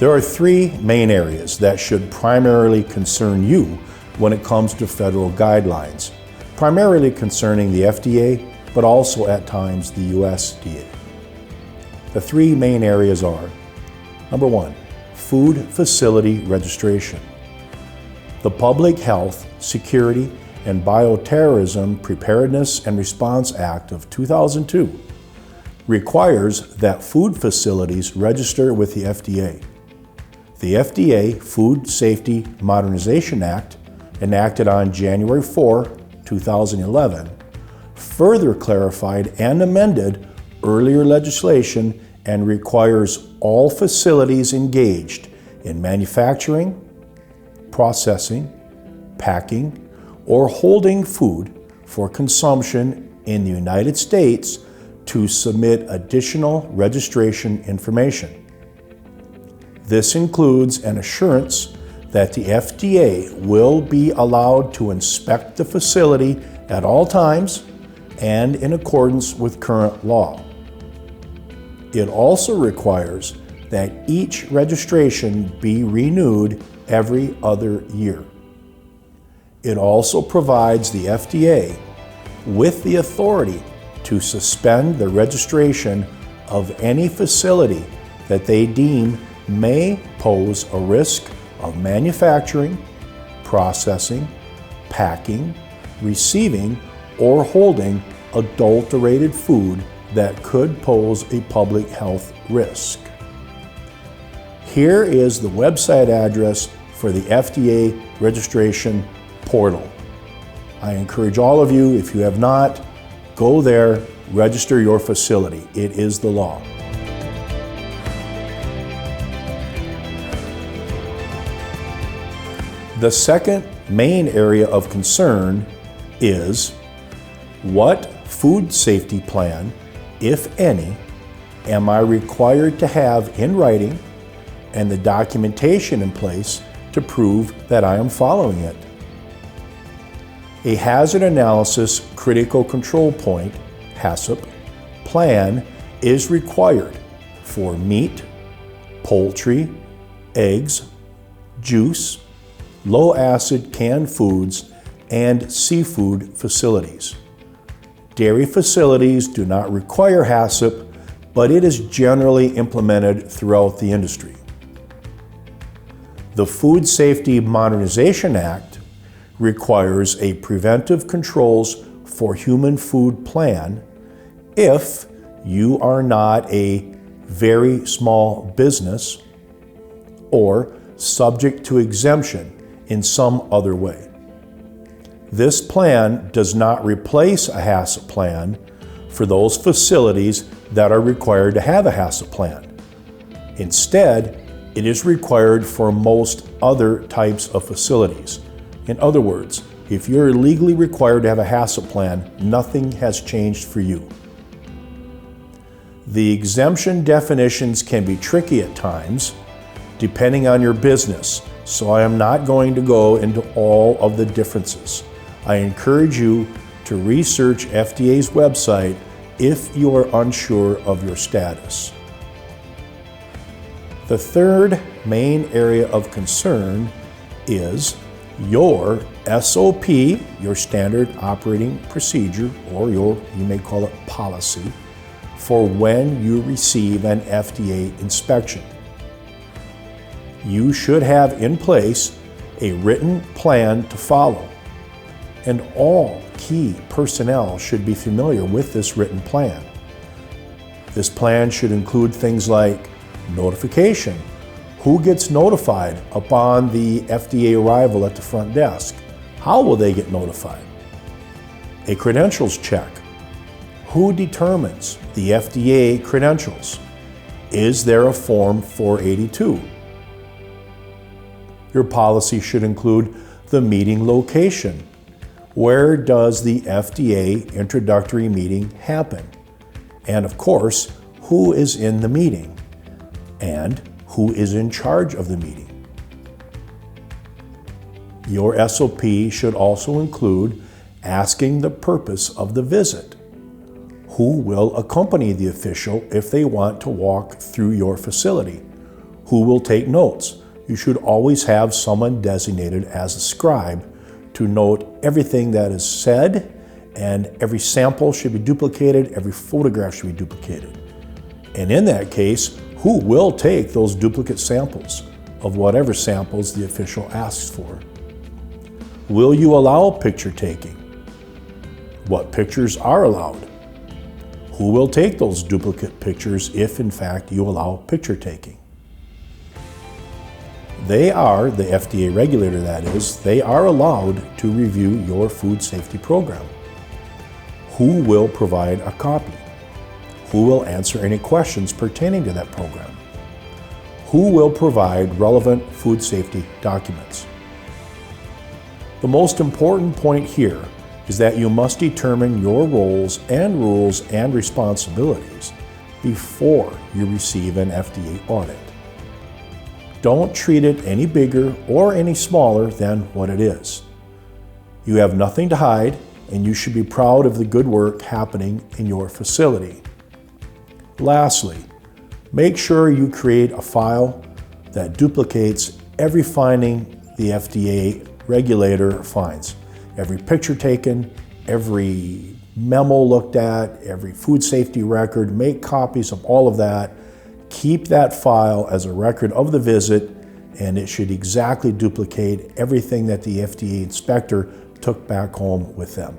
There are three main areas that should primarily concern you when it comes to federal guidelines, primarily concerning the FDA, but also at times the USDA. The three main areas are: number one, food facility registration. The Public Health, Security, and Bioterrorism Preparedness and Response Act of 2002 requires that food facilities register with the FDA. The FDA Food Safety Modernization Act, enacted on January 4, 2011, further clarified and amended earlier legislation and requires all facilities engaged in manufacturing, processing, packing, or holding food for consumption in the United States to submit additional registration information. This includes an assurance that the FDA will be allowed to inspect the facility at all times and in accordance with current law. It also requires that each registration be renewed every other year. It also provides the FDA with the authority to suspend the registration of any facility that they deem may pose a risk of manufacturing, processing, packing, receiving, or holding adulterated food that could pose a public health risk. Here is the website address for the FDA registration portal. I encourage all of you, if you have not, go there, register your facility. It is the law. The second main area of concern is: what food safety plan, if any, am I required to have in writing and the documentation in place to prove that I am following it? A Hazard Analysis Critical Control Point, HACCP, plan is required for meat, poultry, eggs, juice, low-acid canned foods, and seafood facilities. Dairy facilities do not require HACCP, but it is generally implemented throughout the industry. The Food Safety Modernization Act requires a preventive controls for human food plan if you are not a very small business or subject to exemption in some other way. This plan does not replace a HACCP plan for those facilities that are required to have a HACCP plan. Instead, it is required for most other types of facilities. In other words, if you're legally required to have a HACCP plan, nothing has changed for you. The exemption definitions can be tricky at times, depending on your business, so I am not going to go into all of the differences. I encourage you to research FDA's website if you are unsure of your status. The third main area of concern is your SOP, your standard operating procedure, or you may call it policy, for when you receive an FDA inspection. You should have in place a written plan to follow, and all key personnel should be familiar with this written plan. This plan should include things like notification. Who gets notified upon the FDA arrival at the front desk? How will they get notified? A credentials check. Who determines the FDA credentials? Is there a Form 482? Your policy should include the meeting location. Where does the FDA introductory meeting happen? And of course, who is in the meeting? And who is in charge of the meeting? Your SOP should also include asking the purpose of the visit. Who will accompany the official if they want to walk through your facility? Who will take notes? You should always have someone designated as a scribe to note everything that is said, and every sample should be duplicated, every photograph should be duplicated. And in that case, who will take those duplicate samples of whatever samples the official asks for? Will you allow picture taking? What pictures are allowed? Who will take those duplicate pictures if in fact you allow picture taking? They are, the FDA regulator that is, they are allowed to review your food safety program. Who will provide a copy? Who will answer any questions pertaining to that program? Who will provide relevant food safety documents? The most important point here is that you must determine your roles and rules and responsibilities before you receive an FDA audit. Don't treat it any bigger or any smaller than what it is. You have nothing to hide, and you should be proud of the good work happening in your facility. Lastly, make sure you create a file that duplicates every finding the FDA regulator finds. Every picture taken, every memo looked at, every food safety record. Make copies of all of that. Keep that file as a record of the visit, and it should exactly duplicate everything that the FDA inspector took back home with them.